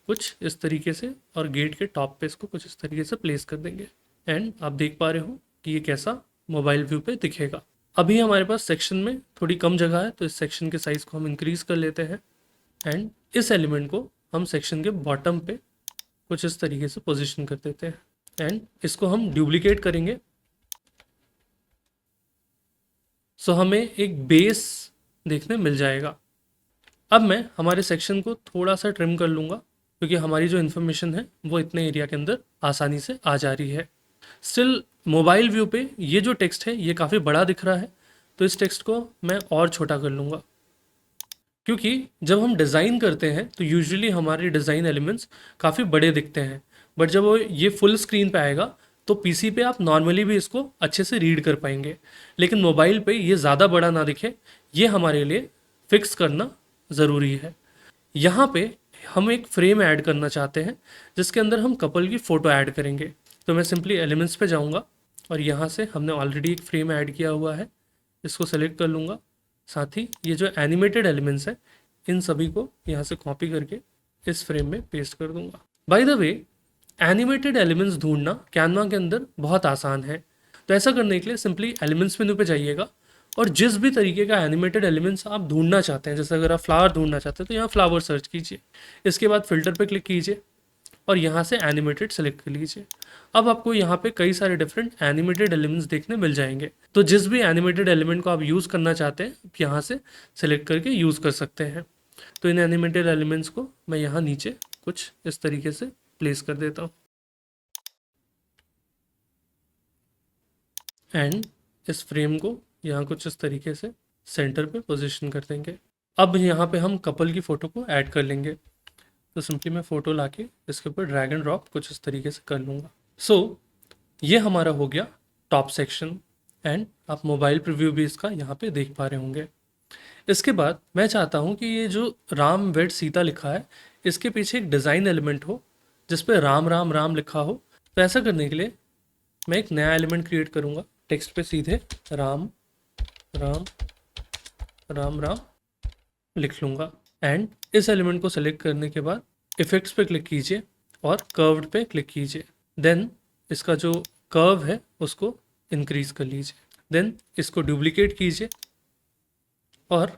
कुछ इस तरीके से, और गेट के टॉप पे इसको कुछ इस तरीके से प्लेस कर देंगे। एंड आप देख पा रहे हो कि ये कैसा मोबाइल व्यू पे दिखेगा। अभी हमारे पास सेक्शन में थोड़ी कम जगह है, तो इस सेक्शन के साइज़ को हम इंक्रीज़ कर लेते हैं एंड इस एलिमेंट को हम सेक्शन के बॉटम पे कुछ इस तरीके से पोजीशन कर देते हैं एंड इसको हम डुप्लीकेट करेंगे। सो हमें एक बेस देखने मिल जाएगा। अब मैं हमारे सेक्शन को थोड़ा सा ट्रिम कर लूँगा, क्योंकि हमारी जो इन्फॉर्मेशन है वो इतने एरिया के अंदर आसानी से आ जा रही है। स्टिल मोबाइल व्यू पे ये जो टेक्स्ट है ये काफ़ी बड़ा दिख रहा है, तो इस टेक्स्ट को मैं और छोटा कर लूँगा, क्योंकि जब हम डिज़ाइन करते हैं तो यूजुअली हमारे डिज़ाइन एलिमेंट्स काफ़ी बड़े दिखते हैं, बट जब वो ये फुल स्क्रीन पे आएगा तो पीसी पे आप नॉर्मली भी इसको अच्छे से रीड कर पाएंगे। लेकिन मोबाइल पे ये ज़्यादा बड़ा ना दिखे, ये हमारे लिए फिक्स करना ज़रूरी है। यहाँ पे हम एक फ्रेम ऐड करना चाहते हैं जिसके अंदर हम कपल की फ़ोटो ऐड करेंगे। तो मैं सिंपली एलिमेंट्स पे जाऊँगा और यहाँ से हमने ऑलरेडी एक फ्रेम ऐड किया हुआ है, इसको सेलेक्ट कर लूँगा। साथ ही ये जो एनिमेटेड एलिमेंट्स हैं इन सभी को यहाँ से कॉपी करके इस फ्रेम में पेस्ट कर दूंगा। By the way, animated elements ढूंढना कैनवा के अंदर बहुत आसान है। तो ऐसा करने के लिए सिंपली एलिमेंट्स मेनू पे जाइएगा और जिस भी तरीके का एनिमेटेड एलिमेंट्स आप ढूंढना चाहते हैं, जैसे अगर आप फ्लावर ढूंढना चाहते हैं तो यहाँ फ्लावर सर्च कीजिए, इसके बाद फिल्टर पे क्लिक कीजिए और यहाँ से एनिमेटेड सेलेक्ट कर लीजिए। अब आपको यहाँ पे कई सारे डिफरेंट एनिमेटेड एलिमेंट्स देखने मिल जाएंगे। तो जिस भी एनिमेटेड एलिमेंट को आप यूज़ करना चाहते हैं आप यहाँ से सेलेक्ट करके यूज़ कर सकते हैं। तो इन एनिमेटेड एलिमेंट्स को मैं यहाँ नीचे कुछ इस तरीके से प्लेस कर देता हूँ एंड इस फ्रेम को यहाँ कुछ इस तरीके से सेंटर पे पोजीशन कर देंगे। अब यहाँ पे हम कपल की फ़ोटो को ऐड कर लेंगे। तो सिंपली मैं फ़ोटो लाके इसके ऊपर ड्रैग एंड ड्रॉप कुछ इस तरीके से कर लूँगा। सो ये हमारा हो गया टॉप सेक्शन एंड आप मोबाइल प्रीव्यू भी इसका यहाँ पे देख पा रहे होंगे। इसके बाद मैं चाहता हूँ कि ये जो राम वेड सीता लिखा है इसके पीछे एक डिज़ाइन एलिमेंट हो जिस पे राम राम राम लिखा हो। तो ऐसा करने के लिए मैं एक नया एलिमेंट क्रिएट करूँगा, टेक्स्ट पे सीधे राम राम राम राम लिख लूँगा एंड इस एलिमेंट को सेलेक्ट करने के बाद इफ़ेक्ट्स पे क्लिक कीजिए और कर्व्ड पे क्लिक कीजिए। देन इसका जो कर्व है उसको इंक्रीज कर लीजिए। देन इसको डुप्लीकेट कीजिए और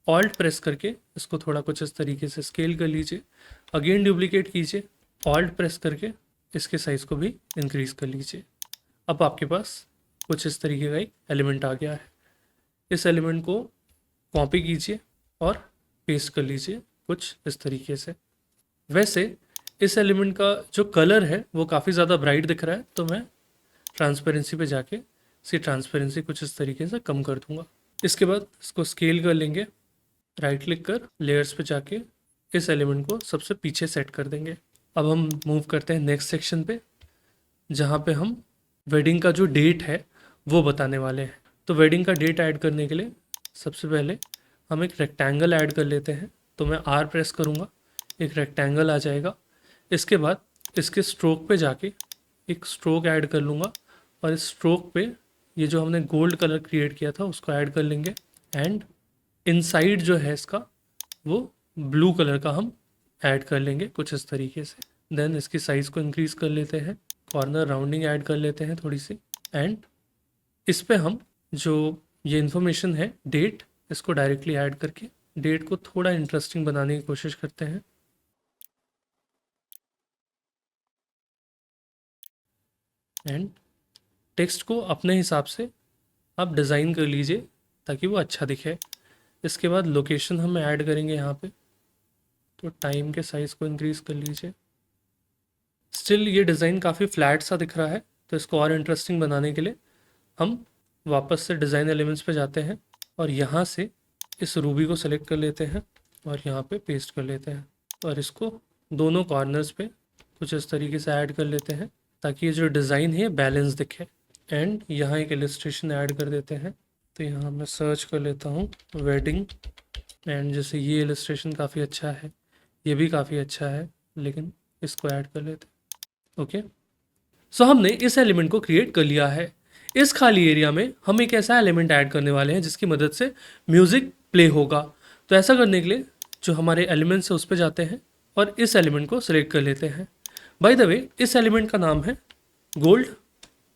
ऑल्ट प्रेस करके इसको थोड़ा कुछ इस तरीके से स्केल कर लीजिए। अगेन डुप्लीकेट कीजिए, ऑल्ट प्रेस करके इसके साइज़ को भी इंक्रीज कर लीजिए। अब आपके पास कुछ इस तरीके का एक एलिमेंट आ गया है। इस एलिमेंट को कॉपी कीजिए और पेस्ट कर लीजिए कुछ इस तरीके से। वैसे इस एलिमेंट का जो कलर है वो काफ़ी ज़्यादा ब्राइट दिख रहा है, तो मैं ट्रांसपेरेंसी पे जाके इसकी ट्रांसपेरेंसी कुछ इस तरीके से कम कर दूंगा। इसके बाद इसको स्केल कर लेंगे, राइट क्लिक कर लेयर्स पे जाके इस एलिमेंट को सबसे पीछे सेट कर देंगे। अब हम मूव करते हैं नेक्स्ट सेक्शन पे, जहाँ पे हम वेडिंग का जो डेट है वो बताने वाले हैं। तो वेडिंग का डेट ऐड करने के लिए सबसे पहले हम एक रेक्टेंगल ऐड कर लेते हैं। तो मैं आर प्रेस करूँगा, एक रेक्टेंगल आ जाएगा। इसके बाद इसके स्ट्रोक पे जाके एक स्ट्रोक ऐड कर लूँगा और इस स्ट्रोक पे ये जो हमने गोल्ड कलर क्रिएट किया था उसको ऐड कर लेंगे एंड इनसाइड जो है इसका वो ब्लू कलर का हम ऐड कर लेंगे कुछ इस तरीके से। देन इसकी साइज़ को इंक्रीज़ कर लेते हैं, कॉर्नर राउंडिंग ऐड कर लेते हैं थोड़ी सी एंड इस पे हम जो ये इन्फॉर्मेशन है डेट, इसको डायरेक्टली ऐड करके डेट को थोड़ा इंटरेस्टिंग बनाने की कोशिश करते हैं। एंड टेक्स्ट को अपने हिसाब से आप डिज़ाइन कर लीजिए ताकि वो अच्छा दिखे। इसके बाद लोकेशन हम ऐड करेंगे यहाँ पे, तो टाइम के साइज़ को इंक्रीज़ कर लीजिए। स्टिल ये डिज़ाइन काफ़ी फ्लैट सा दिख रहा है, तो इसको और इंटरेस्टिंग बनाने के लिए हम वापस से डिज़ाइन एलिमेंट्स पे जाते हैं और यहाँ से इस रूबी को सेलेक्ट कर लेते हैं और यहाँ पे पेस्ट कर लेते हैं और इसको दोनों कॉर्नर्स पे कुछ इस तरीके से ऐड कर लेते हैं ताकि ये जो डिज़ाइन है बैलेंस दिखे। एंड यहाँ एक इलस्ट्रेशन ऐड कर देते हैं, तो यहाँ मैं सर्च कर लेता हूँ वेडिंग। एंड जैसे ये इलस्ट्रेशन काफ़ी अच्छा है, ये भी काफ़ी अच्छा है, लेकिन इसको ऐड कर लेते हैं। ओके, सो हमने इस एलिमेंट को क्रिएट कर लिया है। इस खाली एरिया में हम एक ऐसा एलिमेंट ऐड करने वाले हैं जिसकी मदद से म्यूज़िक प्ले होगा। तो ऐसा करने के लिए जो हमारे एलिमेंट्स है उस पर जाते हैं और इस एलिमेंट को सिलेक्ट कर लेते हैं। बाय द वे इस एलिमेंट का नाम है गोल्ड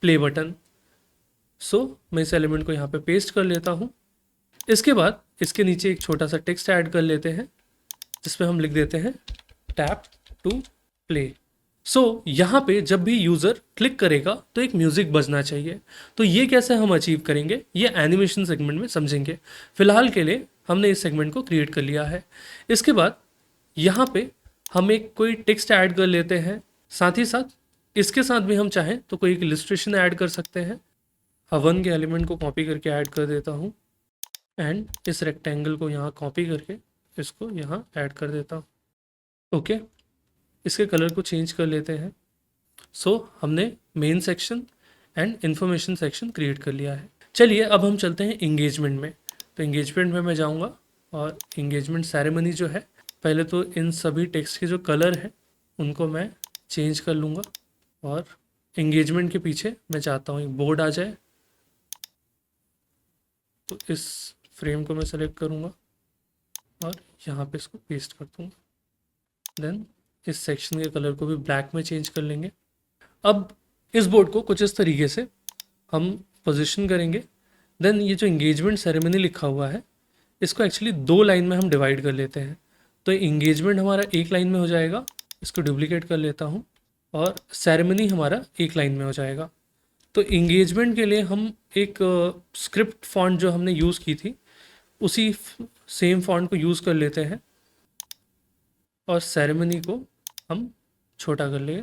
प्ले बटन। सो मैं इस एलिमेंट को यहाँ पे पेस्ट कर लेता हूँ। इसके बाद इसके नीचे एक छोटा सा टेक्स्ट ऐड कर लेते हैं जिसमें हम लिख देते हैं टैप टू प्ले। सो यहाँ पे जब भी यूज़र क्लिक करेगा तो एक म्यूज़िक बजना चाहिए। तो ये कैसे हम अचीव करेंगे ये एनिमेशन सेगमेंट में समझेंगे। फिलहाल के लिए हमने इस सेगमेंट को क्रिएट कर लिया है। इसके बाद यहाँ पे हम एक कोई टेक्स्ट ऐड कर लेते हैं, साथ ही साथ इसके साथ भी हम चाहें तो कोई एक इलस्ट्रेशन ऐड कर सकते हैं। हवन के एलिमेंट को कॉपी करके ऐड कर देता हूँ एंड इस रेक्टेंगल को यहाँ कॉपी करके इसको यहाँ ऐड कर देता हूँ। ओके, इसके कलर को चेंज कर लेते हैं। सो हमने main section and information section create कर लिया है। चलिए अब हम चलते हैं इंगेजमेंट में। तो इंगेजमेंट में मैं जाऊंगा और इंगेजमेंट सेरेमनी जो है, पहले तो इन सभी टेक्स्ट के जो कलर है उनको मैं चेंज कर लूँगा और इंगेजमेंट के पीछे मैं चाहता हूँ एक बोर्ड आ जाए, तो इस फ्रेम को मैं सेलेक्ट करूँगा और यहाँ पे इसको पेस्ट कर दूँगा। देन इस सेक्शन के कलर को भी ब्लैक में चेंज कर लेंगे। अब इस बोर्ड को कुछ इस तरीके से हम पोजीशन करेंगे। देन ये जो इंगेजमेंट सेरेमनी लिखा हुआ है इसको एक्चुअली 2 लाइन में हम डिवाइड कर लेते हैं। तो इंगेजमेंट हमारा एक लाइन में हो जाएगा, इसको डुप्लीकेट कर लेता हूँ, और सेरेमनी हमारा एक लाइन में हो जाएगा। तो इंगेजमेंट के लिए हम एक स्क्रिप्ट फॉन्ट जो हमने यूज़ की थी उसी सेम फॉन्ट को यूज़ कर लेते हैं और सेरेमनी को हम छोटा कर लेंगे,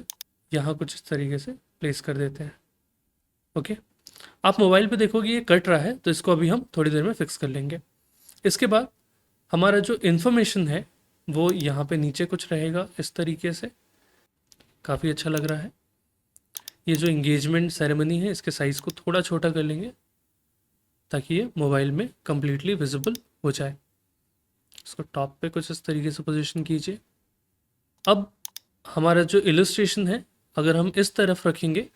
यहाँ कुछ इस तरीके से प्लेस कर देते हैं। ओके, आप मोबाइल पे देखोगे ये कट रहा है, तो इसको अभी हम थोड़ी देर में फिक्स कर लेंगे। इसके बाद हमारा जो इन्फॉर्मेशन है वो यहाँ पे नीचे कुछ रहेगा इस तरीके से, काफ़ी अच्छा लग रहा है। ये जो इंगेजमेंट सेरेमनी है इसके साइज़ को थोड़ा छोटा कर लेंगे ताकि ये मोबाइल में कम्प्लीटली विजिबल हो जाए। इसको टॉप पे कुछ इस तरीके से पोजीशन कीजिए। अब हमारा जो इलस्ट्रेशन है अगर हम इस तरफ रखेंगे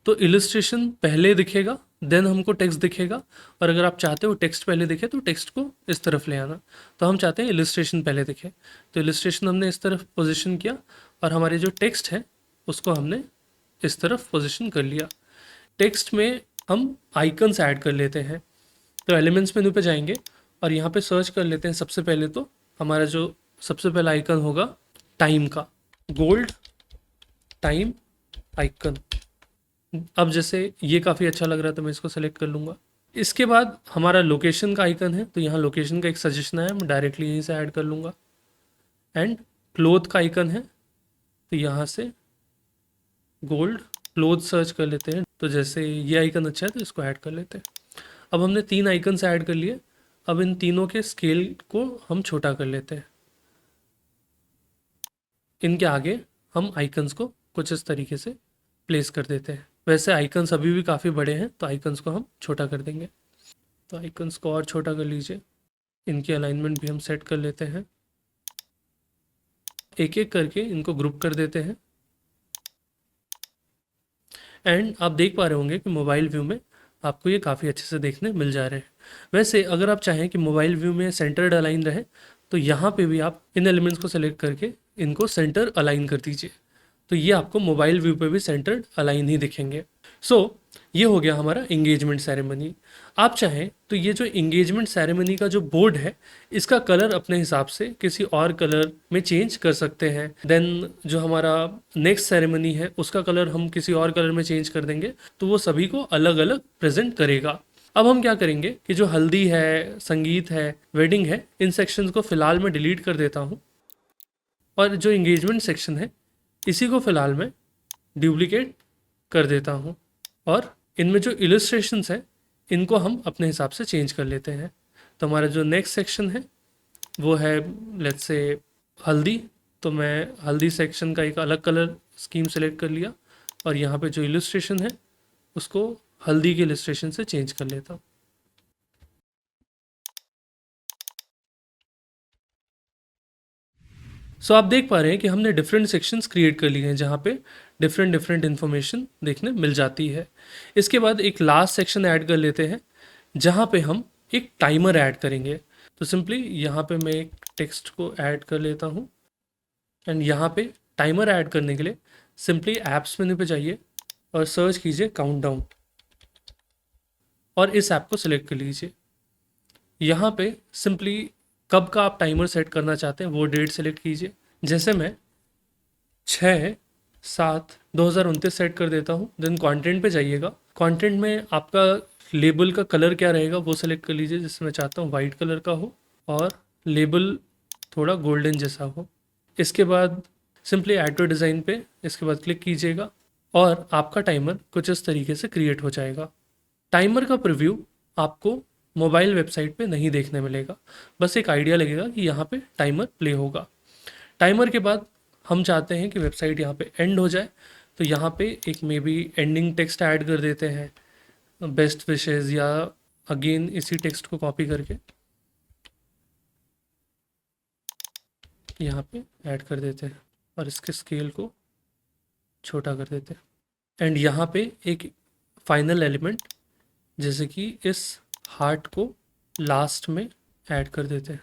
तो इलस्ट्रेशन पहले दिखेगा, देन हमको टेक्स्ट दिखेगा, और अगर आप चाहते हो टेक्स्ट पहले दिखे तो टेक्स्ट को इस तरफ ले आना। तो हम चाहते हैं इलस्ट्रेशन पहले दिखे, तो इलस्ट्रेशन हमने इस तरफ पोजीशन किया और हमारे जो टेक्स्ट है उसको हमने इस तरफ पोजीशन कर लिया। टेक्स्ट में हम आइकन्स ऐड कर लेते हैं। तो एलिमेंट्स मेनू पे जाएंगे और यहाँ पे सर्च कर लेते हैं। सबसे पहले तो हमारा जो सबसे पहला आइकन होगा टाइम का, गोल्ड टाइम आइकन। अब जैसे ये काफ़ी अच्छा लग रहा है तो मैं इसको सेलेक्ट कर लूँगा। इसके बाद हमारा लोकेशन का आइकन है, तो यहाँ लोकेशन का एक सजेशन है, मैं डायरेक्टली यहीं से ऐड कर लूँगा। एंड क्लोथ का आइकन है, तो यहाँ से गोल्ड क्लोथ सर्च कर लेते हैं। तो जैसे ये आइकन अच्छा है तो इसको ऐड कर लेते हैं। अब हमने 3 आइकन्स ऐड कर लिए। अब इन तीनों के स्केल को हम छोटा कर लेते हैं। इनके आगे हम आइकन्स को कुछ इस तरीके से प्लेस कर देते हैं। वैसे आइकन्स अभी भी काफ़ी बड़े हैं तो आइकन्स को हम छोटा कर देंगे। तो आइकन्स को और छोटा कर लीजिए। इनकी अलाइनमेंट भी हम सेट कर लेते हैं। एक एक करके इनको ग्रुप कर देते हैं। एंड आप देख पा रहे होंगे कि मोबाइल व्यू में आपको ये काफ़ी अच्छे से देखने मिल जा रहे हैं। वैसे अगर आप चाहें कि मोबाइल व्यू में सेंटर्ड अलाइन रहे तो यहाँ पे भी आप इन एलिमेंट्स को सेलेक्ट करके इनको सेंटर अलाइन कर दीजिए, तो ये आपको मोबाइल व्यू पे भी सेंटर्ड अलाइन ही दिखेंगे। सो ये हो गया हमारा एंगेजमेंट सेरेमनी। आप चाहें तो ये जो एंगेजमेंट सेरेमनी का जो बोर्ड है, इसका कलर अपने हिसाब से किसी और कलर में चेंज कर सकते हैं। देन जो हमारा नेक्स्ट सेरेमनी है उसका कलर हम किसी और कलर में चेंज कर देंगे, तो वो सभी को अलग अलग प्रेजेंट करेगा। अब हम क्या करेंगे कि जो हल्दी है, संगीत है, वेडिंग है, इन सेक्शंस को फिलहाल मैं डिलीट कर देता हूँ, और जो एंगेजमेंट सेक्शन है इसी को फिलहाल मैं डुप्लीकेट कर देता हूँ, और इनमें जो इलस्ट्रेशंस हैं इनको हम अपने हिसाब से चेंज कर लेते हैं। तो हमारा जो नेक्स्ट सेक्शन है वो है लेट्स से हल्दी, तो मैं हल्दी सेक्शन का एक अलग कलर स्कीम सेलेक्ट कर लिया, और यहाँ पे जो इलस्ट्रेशन है उसको हल्दी के इलस्ट्रेशन से चेंज कर लेता हूँ। सो आप देख पा रहे हैं कि हमने डिफरेंट सेक्शंस क्रिएट कर लिए हैं जहाँ पे डिफरेंट डिफरेंट इन्फॉर्मेशन देखने मिल जाती है। इसके बाद एक लास्ट सेक्शन ऐड कर लेते हैं जहाँ पे हम एक टाइमर ऐड करेंगे। तो सिंपली यहाँ पे मैं एक टेक्स्ट को ऐड कर लेता हूँ, एंड यहाँ पे टाइमर ऐड करने के लिए सिंपली ऐप्स मेन्यू पे जाइए और सर्च कीजिए काउंटडाउन, और इस ऐप को सिलेक्ट कर लीजिए। यहाँ पे सिंपली कब का आप टाइमर सेट करना चाहते हैं वो डेट सेलेक्ट कीजिए। जैसे मैं 6/7/2029 सेट कर देता हूँ। देन कंटेंट पे जाइएगा, कंटेंट में आपका लेबल का कलर क्या रहेगा वो सेलेक्ट कर लीजिए। जैसे मैं चाहता हूँ वाइट कलर का हो और लेबल थोड़ा गोल्डन जैसा हो। इसके बाद सिंपली ऐड टू डिज़ाइन पे इसके बाद क्लिक कीजिएगा, और आपका टाइमर कुछ इस तरीके से क्रिएट हो जाएगा। टाइमर का प्रीव्यू आपको मोबाइल वेबसाइट पे नहीं देखने मिलेगा, बस एक आइडिया लगेगा कि यहाँ पे टाइमर प्ले होगा। टाइमर के बाद हम चाहते हैं कि वेबसाइट यहाँ पे एंड हो जाए, तो यहाँ पे एक may be ending text add कर देते हैं, बेस्ट विशेज़, या अगेन इसी टेक्स्ट को कॉपी करके यहाँ पे ऐड कर देते हैं, और इसके स्केल को छोटा कर देते हैं। एंड यहाँ पे एक फाइनल एलिमेंट जैसे कि इस हार्ट को लास्ट में ऐड कर देते हैं।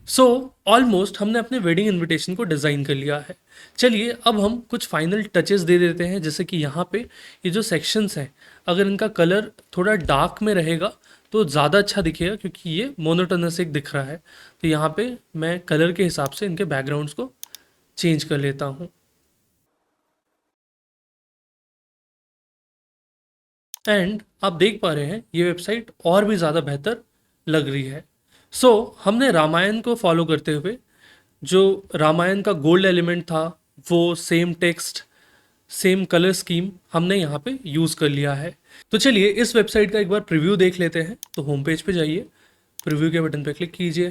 सो ऑलमोस्ट हमने अपने वेडिंग इनविटेशन को डिज़ाइन कर लिया है। चलिए अब हम कुछ फाइनल टचेस दे देते हैं, जैसे कि यहाँ पे ये जो सेक्शंस हैं अगर इनका कलर थोड़ा डार्क में रहेगा तो ज़्यादा अच्छा दिखेगा, क्योंकि ये मोनोटोनस एक दिख रहा है। तो यहाँ पे मैं कलर के हिसाब से इनके बैकग्राउंड्स को चेंज कर लेता हूँ। एंड आप देख पा रहे हैं ये वेबसाइट और भी ज़्यादा बेहतर लग रही है। सो हमने रामायण को फॉलो करते हुए जो रामायण का गोल्ड एलिमेंट था वो same text, same colour scheme हमने यहाँ पे यूज़ कर लिया है। तो चलिए इस वेबसाइट का एक बार प्रीव्यू देख लेते हैं। तो होम पेज पे जाइए, प्रीव्यू के बटन पे क्लिक कीजिए,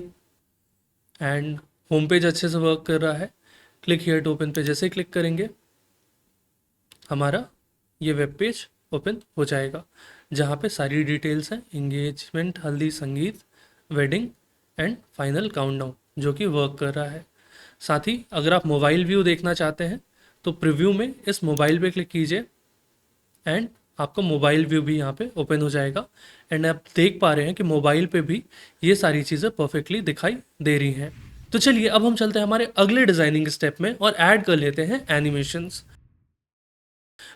एंड होम पेज अच्छे से वर्क कर रहा है। क्लिक हियर टू ओपन पे जैसे क्लिक करेंगे हमारा ये वेब पेज ओपन हो जाएगा, जहाँ पे सारी डिटेल्स हैं, इंगेजमेंट, हल्दी, संगीत, वेडिंग एंड फाइनल काउंटडाउन, जो कि वर्क कर रहा है। साथ ही अगर आप मोबाइल व्यू देखना चाहते हैं तो प्रीव्यू में इस मोबाइल पे क्लिक कीजिए, एंड आपका मोबाइल व्यू भी यहाँ पे ओपन हो जाएगा। एंड आप देख पा रहे हैं कि मोबाइल पे भी ये सारी चीज़ें परफेक्टली दिखाई दे रही हैं। तो चलिए अब हम चलते हैं हमारे अगले डिज़ाइनिंग स्टेप में और ऐड कर लेते हैं एनिमेशंस।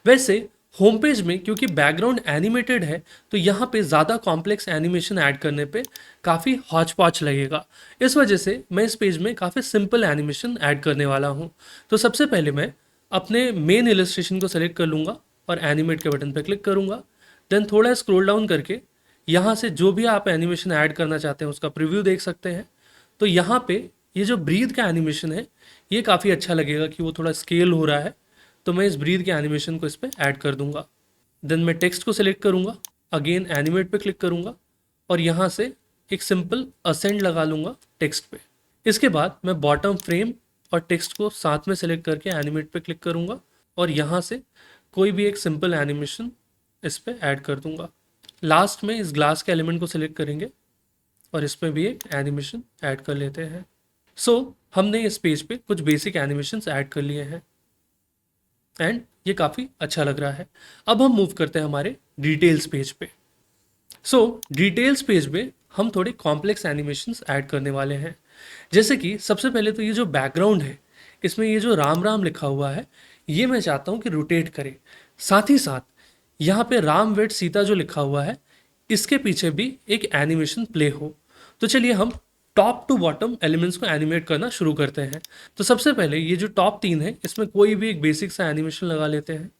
वैसे होम पेज में क्योंकि बैकग्राउंड एनिमेटेड है तो यहाँ पे ज़्यादा कॉम्प्लेक्स एनिमेशन ऐड करने पे काफ़ी हौच पौच लगेगा। इस वजह से मैं इस पेज में काफ़ी सिंपल एनिमेशन ऐड करने वाला हूँ। तो सबसे पहले मैं अपने मेन इलस्ट्रेशन को सेलेक्ट कर लूँगा और एनिमेट के बटन पर क्लिक करूँगा। देन थोड़ा स्क्रॉल डाउन करके यहाँ से जो भी आप एनिमेशन ऐड करना चाहते हैं उसका प्रीव्यू देख सकते हैं। तो यहाँ पे ये जो ब्रीथ का एनिमेशन है ये काफ़ी अच्छा लगेगा कि वो थोड़ा स्केल हो रहा है, तो मैं इस ब्रीथ के एनिमेशन को इस पर ऐड कर दूंगा। देन मैं टेक्स्ट को सिलेक्ट करूंगा, अगेन एनिमेट पे क्लिक करूंगा और यहाँ से एक सिंपल असेंड लगा लूँगा टेक्स्ट पे। इसके बाद मैं बॉटम फ्रेम और टेक्स्ट को साथ में सेलेक्ट करके एनिमेट पे क्लिक करूँगा और यहाँ से कोई भी एक सिंपल एनिमेशन इस पर ऐड कर दूँगा। लास्ट में इस ग्लास के एलिमेंट को सिलेक्ट करेंगे और इसमें भी एक एनिमेशन ऐड कर लेते हैं। सो हमने इस पेज पे कुछ बेसिक एनिमेशंस ऐड कर लिए हैं एंड ये काफ़ी अच्छा लग रहा है। अब हम मूव करते हैं हमारे डिटेल्स पेज पे। सो डिटेल्स पेज पे हम थोड़े कॉम्प्लेक्स एनिमेशंस ऐड करने वाले हैं। जैसे कि सबसे पहले तो ये जो बैकग्राउंड है इसमें ये जो राम राम लिखा हुआ है ये मैं चाहता हूँ कि रोटेट करे। साथ ही साथ यहाँ पे राम वेट सीता जो लिखा हुआ है इसके पीछे भी एक एनिमेशन प्ले हो। तो चलिए हम टॉप टू बॉटम एलिमेंट्स को एनिमेट करना शुरू करते हैं। तो सबसे पहले ये जो टॉप 3 है इसमें कोई भी एक बेसिक सा एनिमेशन लगा लेते हैं।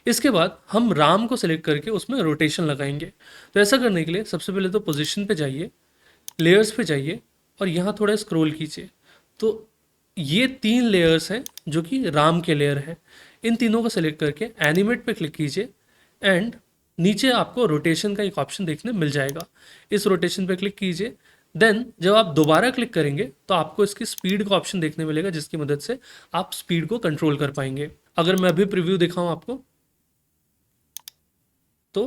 इसके बाद हम राम को सिलेक्ट करके उसमें रोटेशन लगाएंगे। तो ऐसा करने के लिए सबसे पहले तो पोजीशन पे जाइए, लेयर्स पे जाइए और यहाँ थोड़ा स्क्रॉल कीजिए। तो ये 3 लेयर्स हैं जो कि राम के लेयर हैं। इन तीनों को सिलेक्ट करके एनिमेट पे क्लिक कीजिए एंड नीचे आपको रोटेशन का एक ऑप्शन देखने मिल जाएगा। इस रोटेशन पे क्लिक कीजिए। देन जब आप दोबारा क्लिक करेंगे तो आपको इसकी स्पीड का ऑप्शन देखने मिलेगा, जिसकी मदद से आप स्पीड को कंट्रोल कर पाएंगे। अगर मैं अभी प्रीव्यू दिखाऊं आपको तो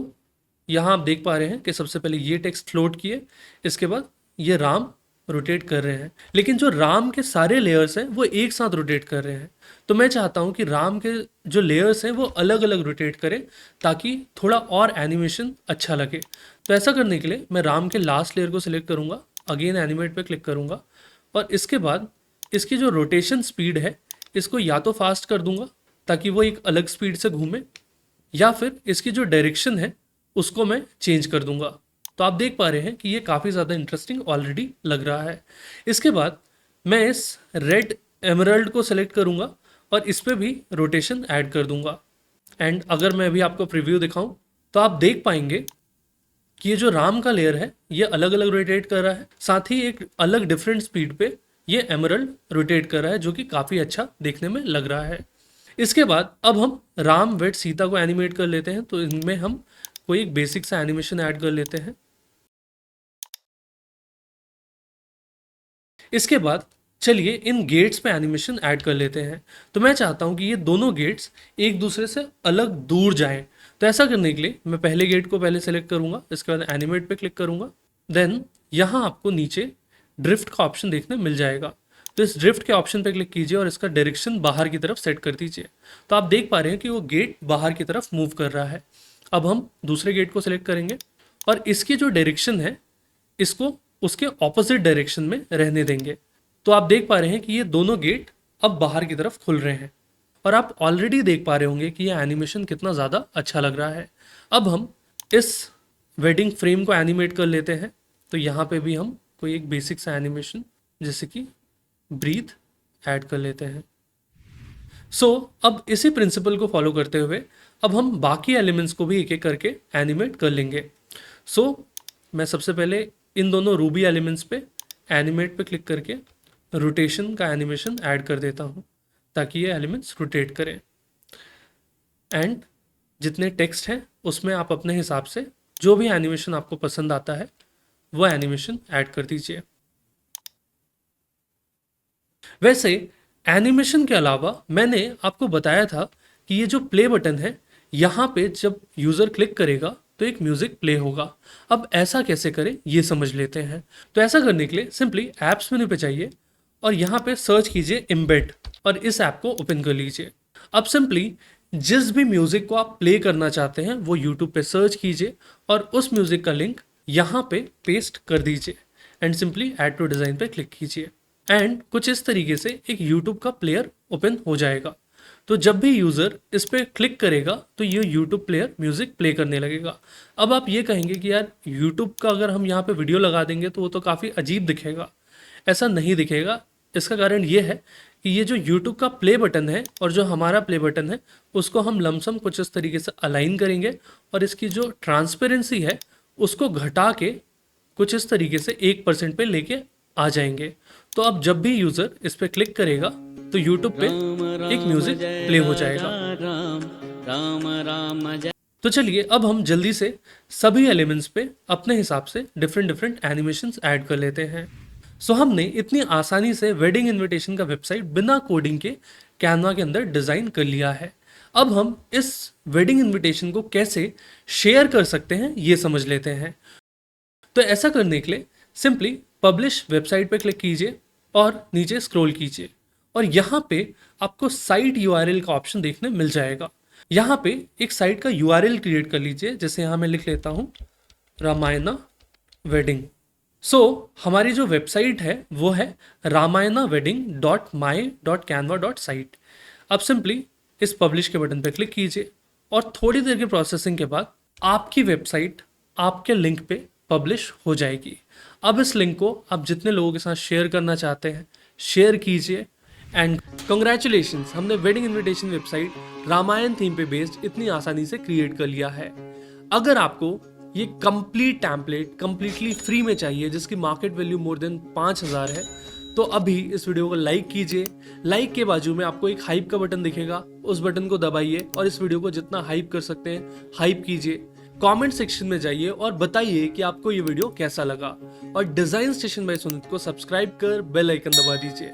यहाँ आप देख पा रहे हैं कि सबसे पहले ये टेक्स्ट फ्लोट किए, इसके बाद ये राम रोटेट कर रहे हैं। लेकिन जो राम के सारे लेयर्स हैं वो एक साथ रोटेट कर रहे हैं। तो मैं चाहता हूँ कि राम के जो लेयर्स हैं वो अलग अलग रोटेट करें ताकि थोड़ा और एनिमेशन अच्छा लगे। तो ऐसा करने के लिए मैं राम के लास्ट लेयर को सिलेक्ट करूँगा, अगेन एनिमेट पे क्लिक करूँगा और इसके बाद इसकी जो रोटेशन स्पीड है इसको या तो फास्ट कर दूंगा ताकि वो एक अलग स्पीड से घूमे, या फिर इसकी जो डायरेक्शन है उसको मैं चेंज कर दूंगा। तो आप देख पा रहे हैं कि ये काफ़ी ज़्यादा इंटरेस्टिंग ऑलरेडी लग रहा है। इसके बाद मैं इस रेड एमरल्ड को सेलेक्ट करूंगा और इस पर भी रोटेशन ऐड कर दूंगा। एंड अगर मैं अभी आपको प्रीव्यू दिखाऊं तो आप देख पाएंगे कि ये जो राम का लेयर है ये अलग अलग रोटेट कर रहा है, साथ ही एक अलग डिफरेंट स्पीड पे ये एमरल्ड रोटेट कर रहा है जो कि काफ़ी अच्छा देखने में लग रहा है। इसके बाद अब हम राम वेट सीता को एनिमेट कर लेते हैं। तो इनमें हम कोई एक बेसिक सा एनिमेशन ऐड कर लेते हैं। इसके बाद चलिए इन गेट्स पे एनिमेशन ऐड कर लेते हैं। तो मैं चाहता हूं कि ये दोनों गेट्स एक दूसरे से अलग दूर जाएं। तो ऐसा करने के लिए मैं पहले गेट को पहले सेलेक्ट करूंगा, इसके बाद एनिमेट पे क्लिक करूंगा। देन यहाँ आपको नीचे ड्रिफ्ट का ऑप्शन देखने मिल जाएगा। तो इस ड्रिफ्ट के ऑप्शन पे क्लिक कीजिए और इसका डायरेक्शन बाहर की तरफ सेट कर दीजिए। तो आप देख पा रहे हैं कि वो गेट बाहर की तरफ मूव कर रहा है। अब हम दूसरे गेट को सिलेक्ट करेंगे और इसकी जो डायरेक्शन है इसको उसके ऑपोजिट डायरेक्शन में रहने देंगे। तो आप देख पा रहे हैं कि ये दोनों गेट अब बाहर की तरफ खुल रहे हैं और आप ऑलरेडी देख पा रहे होंगे कि ये एनिमेशन कितना ज़्यादा अच्छा लग रहा है। अब हम इस वेडिंग फ्रेम को एनिमेट कर लेते हैं। तो यहाँ पे भी हम कोई एक बेसिक सा एनिमेशन जैसे कि ब्रीथ ऐड कर लेते हैं। अब इसी प्रिंसिपल को फॉलो करते हुए अब हम बाकी एलिमेंट्स को भी एक एक करके एनिमेट कर लेंगे। मैं सबसे पहले इन दोनों रूबी एलिमेंट्स पे एनिमेट पे क्लिक करके रोटेशन का एनिमेशन ऐड कर देता हूँ ताकि ये एलिमेंट्स रोटेट करें। एंड जितने टेक्स्ट हैं उसमें आप अपने हिसाब से जो भी एनिमेशन आपको पसंद आता है वो एनिमेशन ऐड कर दीजिए। वैसे एनिमेशन के अलावा मैंने आपको बताया था कि ये जो प्ले बटन है यहाँ पे जब यूज़र क्लिक करेगा तो एक म्यूज़िक प्ले होगा। अब ऐसा कैसे करें ये समझ लेते हैं। तो ऐसा करने के लिए सिंपली ऐप्स मेन्यू पे जाइए और यहाँ पे सर्च कीजिए एम्बेड और इस ऐप को ओपन कर लीजिए। अब सिंपली जिस भी म्यूज़िक को आप प्ले करना चाहते हैं वो यूट्यूब पे सर्च कीजिए और उस म्यूज़िक का लिंक यहाँ पे पेस्ट कर दीजिए and simply add to design पे क्लिक कीजिए एंड कुछ इस तरीके से एक यूट्यूब का प्लेयर ओपन हो जाएगा। तो जब भी यूज़र इस पर क्लिक करेगा तो ये यूट्यूब प्लेयर म्यूज़िक प्ले करने लगेगा। अब आप ये कहेंगे कि यार यूट्यूब का अगर हम यहाँ पे वीडियो लगा देंगे तो वो तो काफ़ी अजीब दिखेगा। ऐसा नहीं दिखेगा। इसका कारण ये है कि ये जो यूट्यूब का प्ले बटन है और जो हमारा प्ले बटन है उसको हम लमसम कुछ इस तरीके से अलाइन करेंगे और इसकी जो ट्रांसपेरेंसी है उसको घटा के कुछ इस तरीके से 1% पे लेके आ जाएंगे। तो अब जब भी यूज़र इस पर क्लिक करेगा तो यूट्यूब पे एक म्यूजिक प्ले हो जाएगा। तो चलिए अब हम जल्दी से सभी एलिमेंट्स पे अपने हिसाब से डिफरेंट एनिमेशंस ऐड कर लेते हैं। हमने इतनी आसानी से वेडिंग इनविटेशन का वेबसाइट बिना कोडिंग के कैनवा के अंदर डिज़ाइन कर लिया है। अब हम इस वेडिंग इनविटेशन को कैसे शेयर कर सकते हैं ये समझ लेते हैं। तो ऐसा करने के लिए सिंपली पब्लिश वेबसाइट पे क्लिक कीजिए और नीचे स्क्रॉल कीजिए और यहाँ पे आपको साइट यूआरएल का ऑप्शन देखने मिल जाएगा। यहाँ पे एक साइट का यूआरएल क्रिएट कर लीजिए। जैसे यहाँ मैं लिख लेता हूँ रामायणा वेडिंग। हमारी जो वेबसाइट है वो है ramayanawedding.my.canva.site। अब सिंपली इस पब्लिश के बटन पर क्लिक कीजिए और थोड़ी देर के प्रोसेसिंग के बाद आपकी वेबसाइट आपके लिंक पे पब्लिश हो जाएगी। अब इस लिंक को आप जितने लोगों के साथ शेयर करना चाहते हैं शेयर कीजिए। एंड कंग्रेचुलेशंस, हमने wedding invitation website Ramayan theme पे बेस्ड इतनी आसानी से क्रिएट कर लिया है। अगर आपको ये कंप्लीट टेम्पलेट कंप्लीटली फ्री में चाहिए जिसकी मार्केट वैल्यू मोर देन 5000 है, तो अभी इस वीडियो को लाइक कीजिए। लाइक के बाजू में आपको एक हाइप का बटन दिखेगा, उस बटन को दबाइए और इस वीडियो को जितना हाइप कर सकते हैं हाइप कीजिए। कमेंट सेक्शन में जाइए और बताइए कि आपको ये वीडियो कैसा लगा, और डिजाइन स्टेशन बाय सुनीत को सब्सक्राइब कर बेल आइकन दबा दीजिए।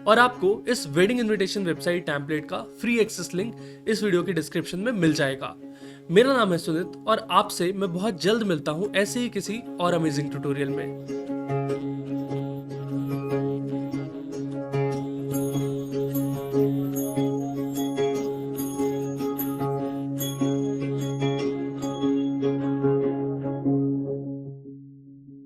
और आपको इस वेडिंग इनविटेशन वेबसाइट टेम्पलेट का फ्री एक्सेस लिंक इस वीडियो के डिस्क्रिप्शन में मिल जाएगा। मेरा नाम है सुनीत और आपसे मैं बहुत जल्द मिलता हूं ऐसे ही किसी और अमेजिंग ट्यूटोरियल में।